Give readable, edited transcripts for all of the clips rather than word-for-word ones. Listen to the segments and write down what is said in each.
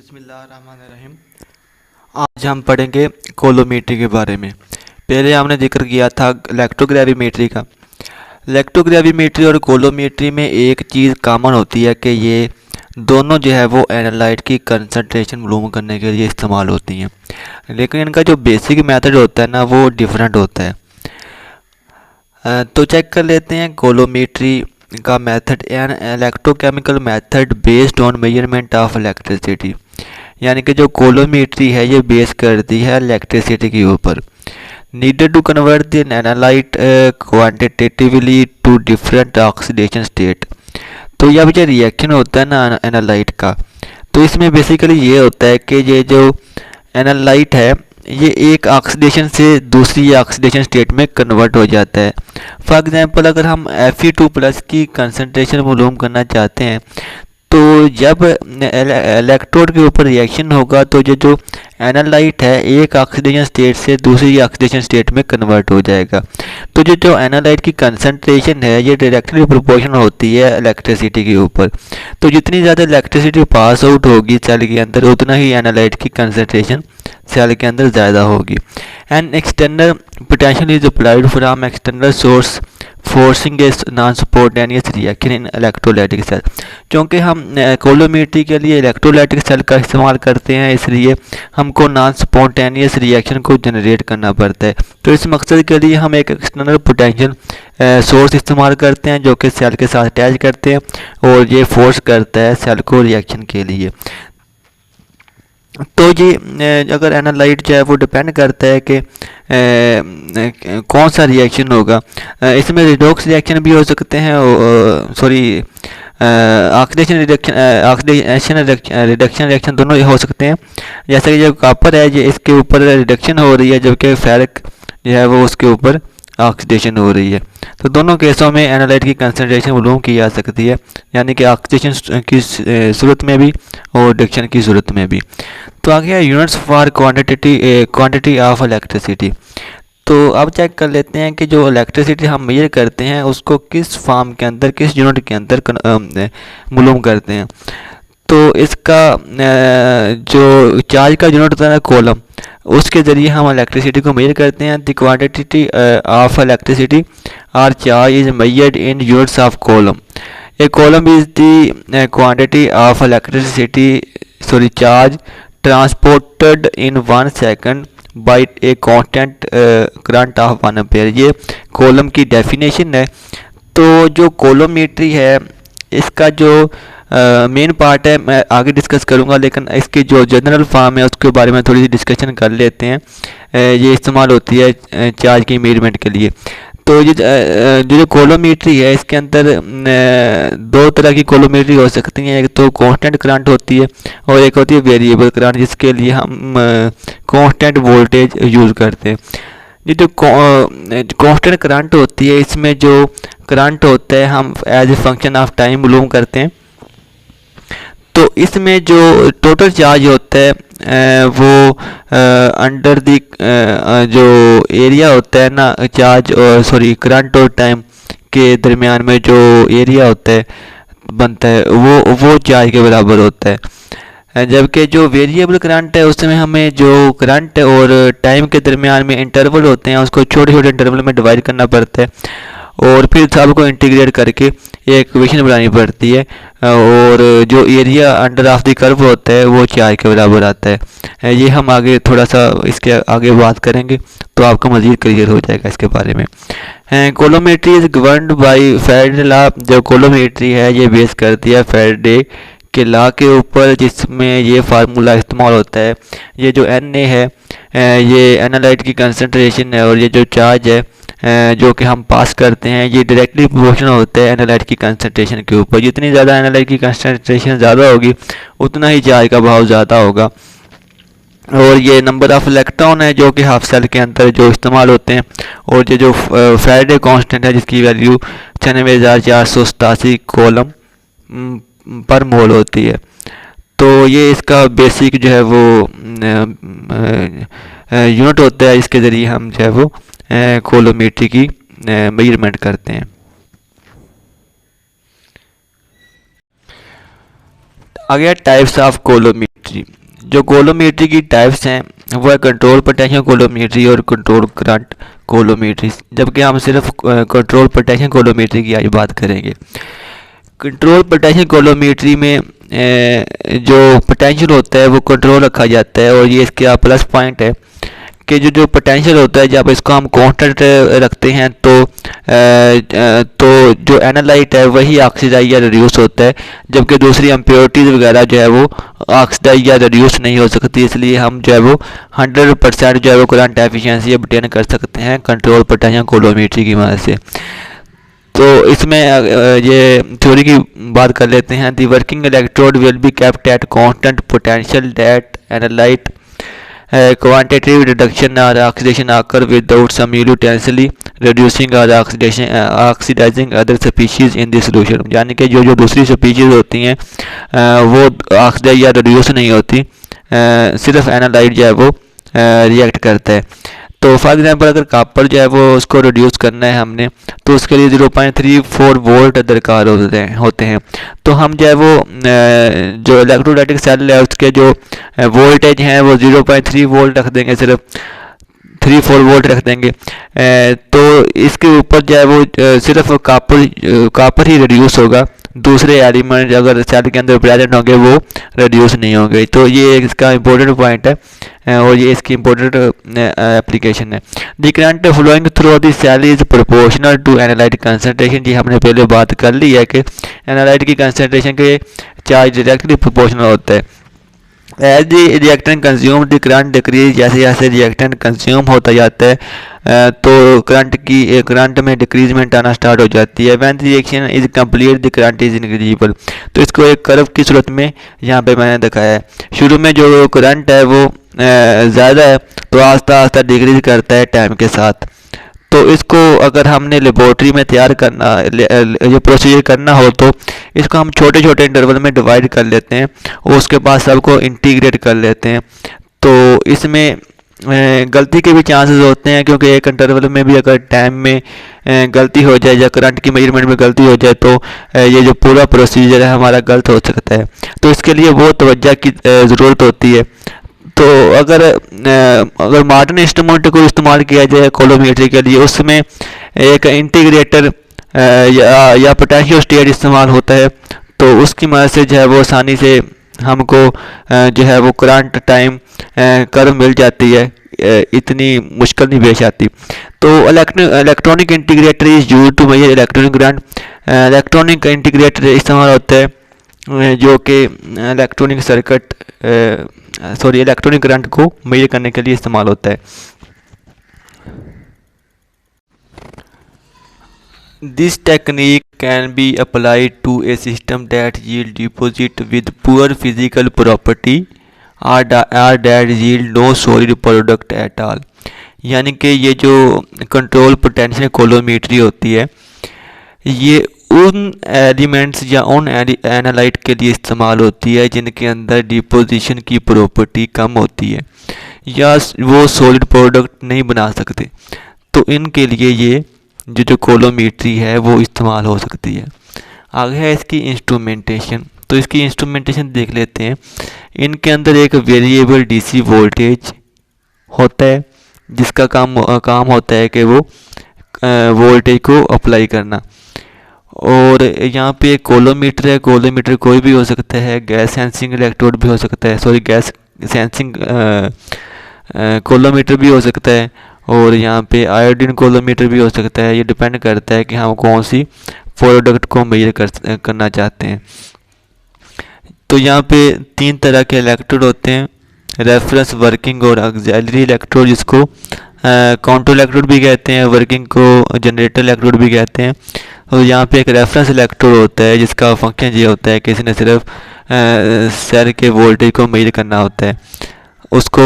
बिस्मिल्लाहिर्रहमानिर्रहीम। आज हम पढ़ेंगे कोलोमेट्री के बारे में। पहले हमने जिक्र किया था इलेक्ट्रोग्रेविमेट्री का। इलेक्ट्रोग्रेविमेट्री और कोलोमेट्री में एक चीज़ कॉमन होती है कि ये दोनों जो है वो एनालाइट की कंसंट्रेशन मालूम करने के लिए इस्तेमाल होती हैं, लेकिन इनका जो बेसिक मेथड होता है ना वो डिफरेंट होता है। तो चेक कर लेते हैं कोलोमेट्री का method. An electrochemical method based on measurement of electricity, यानी कि जो कोलोमेट्री है ये बेस करती है इलेक्ट्रिसिटी के ऊपर। Needed to convert the analyte quantitatively to different oxidation state. तो यह जो रिएक्शन होता है ना एनालाइट का, तो इसमें बेसिकली ये होता है कि ये जो एनालाइट है ये एक ऑक्सीडेशन से दूसरी ऑक्सीडेशन स्टेट में कन्वर्ट हो जाता है। फॉर एग्जांपल अगर हम Fe2+ की कंसंट्रेशन मालूम करना चाहते हैं तो जब इलेक्ट्रोड के ऊपर रिएक्शन होगा तो ये जो एनालाइट है एक ऑक्सीडेशन स्टेट से दूसरी ऑक्सीडेशन स्टेट में कन्वर्ट हो जाएगा। तो ये जो एनालाइट की कंसंट्रेशन है ये डायरेक्टली प्रोपोर्शनल होती है इलेक्ट्रिसिटी के ऊपर। तो जितनी ज़्यादा इलेक्ट्रिसिटी पास आउट होगी सेल के अंदर उतना ही एनालाइट की कंसंट्रेशन सेल के अंदर ज़्यादा होगी। And external potential is applied from external source forcing a non spontaneous reaction in electrolytic cell. क्योंकि हम कोलोमेट्री के लिए इलेक्ट्रोलाइटिक सेल का इस्तेमाल करते हैं, इसलिए हमको नॉन स्पॉन्टेनियस रिएक्शन को जनरेट करना पड़ता है। तो इस मकसद के लिए हम एक एक्सटर्नल पोटेंशियल सोर्स इस्तेमाल करते हैं जो कि सेल के साथ अटैच करते हैं और ये फोर्स करता है सेल को रिएक्शन के लिए। तो जी अगर एनालाइट जो है वो डिपेंड करता है कि कौन सा रिएक्शन होगा। इसमें रिडॉक्स रिएक्शन भी हो सकते हैं, सॉरी ऑक्सीडेशन रिडक्शन रिएक्शन दोनों हो सकते हैं। जैसे कि जो कॉपर है ये इसके ऊपर रिडक्शन हो रही है जबकि फेरिक जो है वो उसके ऊपर ऑक्सीडेशन हो रही है। तो दोनों केसों में एनालाइट की कंसंट्रेशन मालूम की जा सकती है, यानी कि ऑक्सीडेशन की सूरत में भी और रिडक्शन की सूरत में भी। तो आगे है units for quantity of electricity. तो अब चेक कर लेते हैं कि जो इलेक्ट्रिसिटी हम मेजर करते हैं उसको किस फॉर्म के अंदर किस यूनिट के अंदर मालूम करते हैं। तो इसका जो चार्ज का यूनिट होता है ना कोलम, उसके ज़रिए हम इलेक्ट्रिसिटी को मेजर करते हैं। The quantity of electricity or charge is measured in units of coulomb. A coulomb is the quantity of electricity sorry charge transported in 1 second by a constant current of 1 ampere. ये coulomb की definition है। तो जो coulometry है इसका जो main part है मैं आगे डिस्कस करूंगा, लेकिन इसकी जो जनरल फॉर्म है उसके बारे में थोड़ी सी डिस्कशन कर लेते हैं। ये इस्तेमाल होती है चार्ज की मेजरमेंट के लिए। तो ये जो कोलोमेट्री है इसके अंदर दो तरह की कोलोमेट्री हो सकती है। एक तो कांस्टेंट करंट होती है और एक होती है वेरिएबल करंट, जिसके लिए हम कांस्टेंट वोल्टेज यूज़ करते हैं। ये जो कांस्टेंट करंट होती है इसमें जो करंट होता है हम as a function of time मालूम करते हैं। तो इसमें जो टोटल चार्ज होता है वो अंडर दी जो एरिया होता है ना चार्ज और सॉरी करंट और टाइम के दरमियान में जो एरिया होता है बनता है वो चार्ज के बराबर होता है। जबकि जो वेरिएबल करंट है उसमें हमें जो करंट और टाइम के दरमियान में इंटरवल होते हैं उसको छोटे छोटे इंटरवल में डिवाइड करना पड़ता है और फिर सबको इंटीग्रेट करके एक इक्वेशन बनानी पड़ती है और जो area under of the curve होता है वो चार्ज के बराबर आता है। ये हम आगे थोड़ा सा इसके आगे बात करेंगे तो आपको मज़ीद क्लियर हो जाएगा इसके बारे में। Coulometry is governed by Faraday law. जो कोलोमेट्री है ये बेस करती है फैराडे के लॉ के ऊपर, जिसमें ये फार्मूला इस्तेमाल होता है। ये जो Na है ये एनालाइट की कंसंट्रेशन है और ये जो चार्ज है जो कि हम पास करते हैं ये डायरेक्टली प्रोपोर्शनल होता है एनालाइट की कंसंट्रेशन के ऊपर। जितनी ज़्यादा एनालाइट की कंसंट्रेशन ज़्यादा होगी उतना ही चार्ज का भाव ज़्यादा होगा। और ये नंबर ऑफ इलेक्ट्रॉन है जो कि हाफ सेल के अंदर जो इस्तेमाल होते हैं और ये जो फैराडे कांस्टेंट है जिसकी वैल्यू 96,487 कोलम पर मोल होती है। तो ये इसका बेसिक जो है वो यूनिट होता है, इसके ज़रिए हम जो है वो कोलोमेट्री की मेजरमेंट करते हैं। आगे टाइप्स ऑफ कोलोमेट्री। कोलोमीटरी। जो कोलोमीटरी की टाइप्स हैं वो है कंट्रोल पोटेंशियल कोलोमीटरी और कंट्रोल करंट कोलोमीटरी, जबकि हम सिर्फ कंट्रोल पोटेंशियल कोलोमीटरी की आज बात करेंगे। कंट्रोल पोटेंशियल कोलोमीटरी में जो पोटेंशियल होता है वो कंट्रोल रखा जाता है, और ये इसके प्लस पॉइंट है कि जो पोटेंशियल होता है जब इसको हम कांस्टेंट रखते हैं तो जो एनालाइट है वही ऑक्सीडाइज या रिड्यूस होता है, जबकि दूसरी इम्प्योरिटीज़ वगैरह जो है वो ऑक्सीडाइज या रिड्यूस नहीं हो सकती। इसलिए हम जो है वो 100% जो है वो करंट एफिशिएंसी ऑब्टेन कर सकते हैं कंट्रोल पोटेंशियल कोलोमीटरी की मदद से। तो इसमें ये थ्योरी की बात कर लेते हैं। The working electrode will be kept at constant potential that analyte quantitative reduction or oxidation occur without simultaneously reducing or oxidizing other species in the solution। यानी कि जो दूसरी स्पीशीज होती हैं वो ऑक्सीडाइज या रिड्यूस नहीं होती, सिर्फ एनालाइट जो है वो रिएक्ट करता है। तो फॉर एग्जांपल अगर कॉपर जो है वो उसको रिड्यूस करना है हमने, तो उसके लिए 0.34 वोल्ट दरकार होते हैं। तो हम जो है वो जो इलेक्ट्रोलाइटिक सेल है उसके जो वोल्टेज हैं वो 0.3 वोल्ट रख देंगे, सिर्फ 3-4 वोल्ट रख देंगे। तो इसके ऊपर जो है वो सिर्फ कॉपर ही रिड्यूस होगा, दूसरे एलिमेंट अगर सेल के अंदर प्रेजेंट होंगे वो रिड्यूस नहीं होंगे। तो ये इसका इम्पोर्टेंट पॉइंट है और ये इसकी इम्पोर्टेंट एप्लीकेशन है। The current flowing through the cell is proportional to analyte concentration. जी हमने पहले बात कर ली है कि एनालाइट की कंसंट्रेशन के चार्ज डायरेक्टली प्रोपोर्शनल होता है। As the reactant consume the current decrease, जैसे जैसे रिएक्टेंट कंज्यूम होता जाता है तो करंट में डिक्रीजमेंट आना स्टार्ट हो जाती है। When the reaction is complete the current is negligible. तो इसको एक कर्व की सूरत में यहाँ पे मैंने दिखाया है। शुरू में जो करंट है वो ज़्यादा है तो आस्ता आस्ता डिक्रीज करता है टाइम के साथ। तो इसको अगर हमने लेबोरेटरी में तैयार करना ये प्रोसीजर करना हो तो इसको हम छोटे छोटे इंटरवल में डिवाइड कर लेते हैं और उसके बाद सबको इंटीग्रेट कर लेते हैं। तो इसमें गलती के भी चांसेस होते हैं, क्योंकि एक इंटरवल में भी अगर टाइम में गलती हो जाए या करंट की मेजरमेंट में गलती हो जाए तो ये जो पूरा प्रोसीजर है हमारा गलत हो सकता है। तो इसके लिए बहुत तवज्जो की ज़रूरत होती है। तो अगर मॉडर्न इंस्ट्रूमेंट को इस्तेमाल किया जाए कोलोमीटरी के लिए, उसमें एक इंटीग्रेटर या पोटेंशियो स्टेट इस्तेमाल होता है, तो उसकी मदद से जो है वो आसानी से हमको जो है वो करंट टाइम कर्व मिल जाती है, इतनी मुश्किल नहीं पेश आती। तो electronic integrator is used to measure electronic current. Electronic integrator इस्तेमाल होता है जो कि इलेक्ट्रॉनिक करंट को मेजर करने के लिए इस्तेमाल होता है। This technique can be applied to a system that yield deposit with poor physical property or that yield no solid product at all। यानी कि ये जो कंट्रोल पोटेंशियल कोलोमीटरी होती है ये उन एलिमेंट्स या उन एनालाइट के लिए इस्तेमाल होती है जिनके अंदर डिपोजिशन की प्रॉपर्टी कम होती है या वो सॉलिड प्रोडक्ट नहीं बना सकते। तो इनके लिए ये जो कोलोमीटरी है वो इस्तेमाल हो सकती है। आगे है इसकी इंस्ट्रूमेंटेशन। तो इसकी इंस्ट्रूमेंटेशन देख लेते हैं। इनके अंदर एक वेरिएबल डीसी वोल्टेज होता है जिसका काम होता है कि वो वोल्टेज को अप्लाई करना। और यहाँ पे कोलोमीटर है। कोलोमीटर कोई भी हो सकता है, गैस सेंसिंग इलेक्ट्रोड भी हो सकता है, गैस सेंसिंग कोलोमीटर भी हो सकता है, और यहाँ पे आयोडीन कोलोमीटर भी हो सकता है। ये डिपेंड करता है कि हम कौन सी प्रोडक्ट को मेजर करना चाहते हैं। तो यहाँ पे 3 तरह के इलेक्ट्रोड होते हैं, रेफरेंस, वर्किंग और ऑक्सिलरी इलेक्ट्रोड, जिसको काउंटर इलेक्ट्रोड भी कहते हैं, वर्किंग को जनरेटर इलेक्ट्रोड भी कहते हैं। और यहाँ पे एक रेफरेंस इलेक्ट्रोड होता है जिसका फंक्शन ये होता है कि इसने सिर्फ सेल के वोल्टेज को मेजर करना होता है, उसको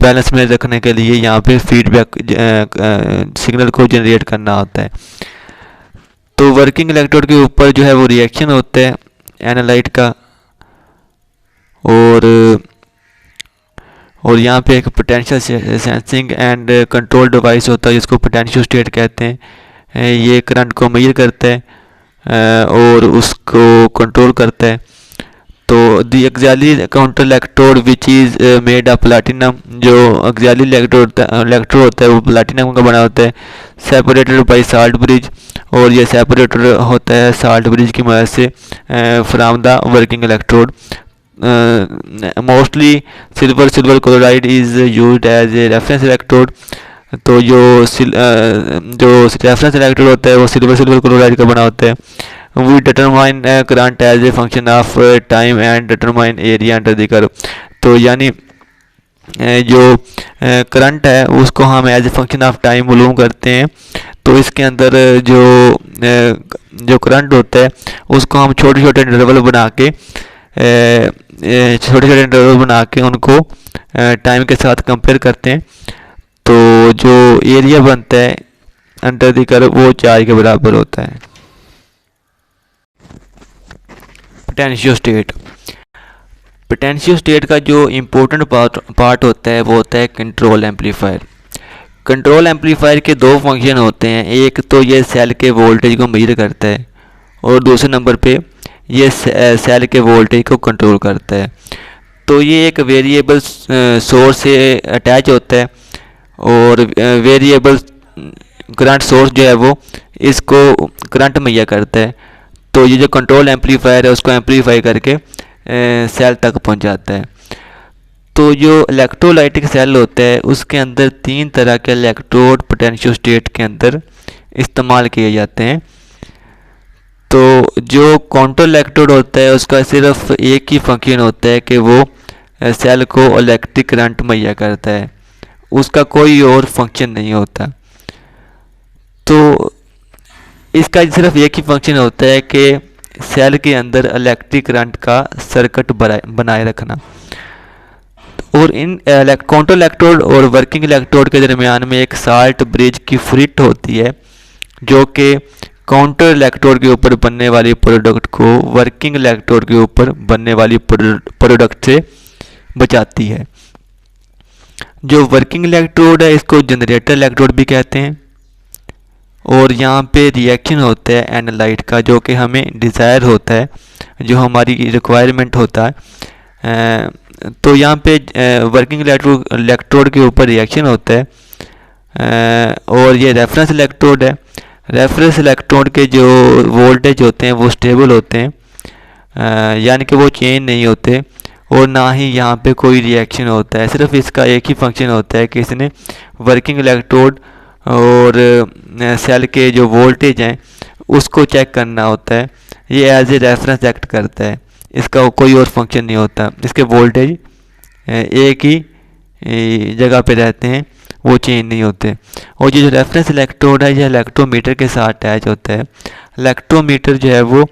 बैलेंस में रखने के लिए यहाँ पे फीडबैक सिग्नल को जनरेट करना होता है। तो वर्किंग इलेक्ट्रोड के ऊपर जो है वो रिएक्शन होता है एनालाइट का, और यहाँ पे एक potential sensing and control device होता है जिसको पोटेंशियो स्टेट कहते हैं। ये करंट को मेजर करता है और उसको कंट्रोल करता है। तो the axially counter electrode which is made of platinum, जो एक्सियली इलेक्ट्रोड होता है वो प्लैटिनम का बना होता है, सेपरेटेड बाय साल्ट ब्रिज, और ये सेपरेटेड होता है साल्ट ब्रिज की मदद से from the working electrode. Mostly silver chloride is used as a reference electrode. तो जो रेफरेंस इलेक्ट्रोड होता है वो सिल्वर क्लोराइड का बना होता है। We determine current as a function of time and determine area under the curve. तो यानी जो करंट है उसको हम as a function of time मालूम करते हैं। तो इसके अंदर जो करंट होता है उसको हम छोटे छोटे इंटरवल बना के उनको टाइम के साथ कंपेयर करते हैं। तो जो एरिया बनता है अंडर द कर्व वो चार्ज के बराबर होता है। पोटेंशियो स्टेट का जो इम्पोर्टेंट पार्ट होता है वो होता है कंट्रोल एम्पलीफायर। कंट्रोल एम्पलीफायर के दो फंक्शन होते हैं, एक तो ये सेल के वोल्टेज को मेजर करता है और दूसरे नंबर पे ये सेल के वोल्टेज को कंट्रोल करता है। तो ये एक वेरिएबल सोर्स से अटैच होता है और वेरिएबल करंट सोर्स जो है वो इसको करंट मुहैया करता है। तो ये जो कंट्रोल एम्पलीफायर है उसको एम्पलीफाई करके सेल तक पहुंचाता है। तो जो इलेक्ट्रोलाइटिक सेल होता है उसके अंदर 3 तरह के इलेक्ट्रोड पोटेंशियो स्टेट के अंदर इस्तेमाल किए जाते हैं। तो जो काउंटर इलेक्ट्रोड होता है उसका सिर्फ एक ही फंक्शन होता है कि वो सेल को इलेक्ट्रिक करंट मुहैया करता है, उसका कोई और फंक्शन नहीं होता। तो इसका सिर्फ एक ही फंक्शन होता है कि सेल के अंदर इलेक्ट्रिक करंट का सर्किट बनाए रखना। और इन काउंटर इलेक्ट्रोड और वर्किंग इलेक्ट्रोड के दरमियान में एक साल्ट ब्रिज की फ्रिट होती है जो कि काउंटर इलेक्ट्रोड के ऊपर बनने वाली प्रोडक्ट को वर्किंग इलेक्ट्रोड के ऊपर बनने वाली प्रोडक्ट से बचाती है। जो वर्किंग इलेक्ट्रोड है इसको जनरेटर इलेक्ट्रोड भी कहते हैं। और यहाँ पे रिएक्शन होता है एनालाइट का जो कि हमें डिज़ायर होता है, जो हमारी रिक्वायरमेंट होता है। तो यहाँ पे वर्किंग इलेक्ट्रोड के ऊपर रिएक्शन होता है और ये रेफरेंस इलेक्ट्रोड है। रेफरेंस इलेक्ट्रोड के जो वोल्टेज होते हैं वो स्टेबल होते हैं, यानी कि वो चेंज नहीं होते और ना ही यहाँ पे कोई रिएक्शन होता है। सिर्फ इसका एक ही फंक्शन होता है कि इसने वर्किंग इलेक्ट्रोड और सेल के जो वोल्टेज हैं उसको चेक करना होता है। ये एज ए रेफरेंस एक्ट करता है, इसका कोई और फंक्शन नहीं होता। इसके वोल्टेज एक ही जगह पे रहते हैं, वो चेंज नहीं होते। और ये जो रेफरेंस इलेक्ट्रोड है ये इलेक्ट्रोमीटर के साथ अटैच होता है। इलेक्ट्रोमीटर जो है वो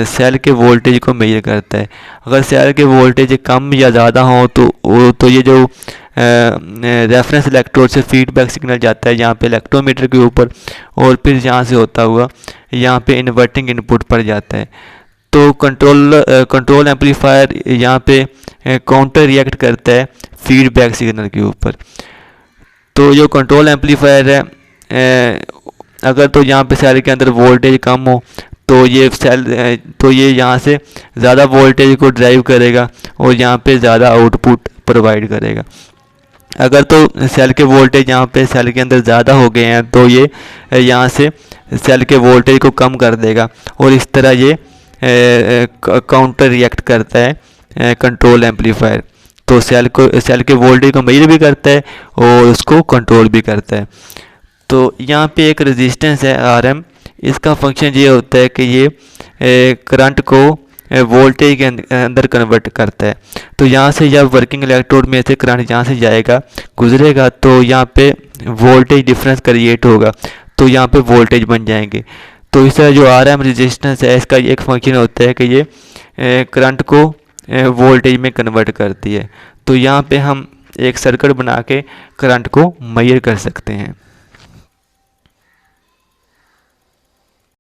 सेल के वोल्टेज को मेजर करता है। अगर सेल के वोल्टेज कम या ज़्यादा हो तो ये जो रेफरेंस इलेक्ट्रोड से फीडबैक सिग्नल जाता है यहाँ पे इलेक्ट्रोमीटर के ऊपर और फिर यहाँ से होता हुआ यहाँ पे इन्वर्टिंग इनपुट पर जाता है। तो कंट्रोल एम्पलीफायर यहाँ पे काउंटर रिएक्ट करता है फीडबैक सिग्नल के ऊपर। तो जो कंट्रोल एम्पलीफायर है अगर तो यहाँ पे सेल के अंदर वोल्टेज कम हो तो ये यहाँ से ज़्यादा वोल्टेज को ड्राइव करेगा और यहाँ पे ज़्यादा आउटपुट प्रोवाइड करेगा। अगर तो सेल के वोल्टेज यहाँ पे सेल के अंदर ज़्यादा हो गए हैं तो ये यहाँ से सेल के वोल्टेज को कम कर देगा और इस तरह ये काउंटर रिएक्ट करता है कंट्रोल एम्पलीफायर। तो सेल के वोल्टेज को मेजर भी करता है और उसको कंट्रोल भी करता है। तो यहाँ पे एक रेजिस्टेंस है RM, इसका फंक्शन ये होता है कि ये करंट को वोल्टेज के अंदर कन्वर्ट करता है। तो यहाँ से जब वर्किंग इलेक्ट्रोड में से करंट यहाँ से गुजरेगा तो यहाँ पे वोल्टेज डिफरेंस क्रिएट होगा, तो यहाँ पे वोल्टेज बन जाएंगे। तो इस तरह जो RM रेजिस्टेंस है इसका एक फंक्शन होता है कि ये करंट को वोल्टेज में कन्वर्ट करती है। तो यहाँ पे हम एक सर्किट बना के करंट को मेजर कर सकते हैं।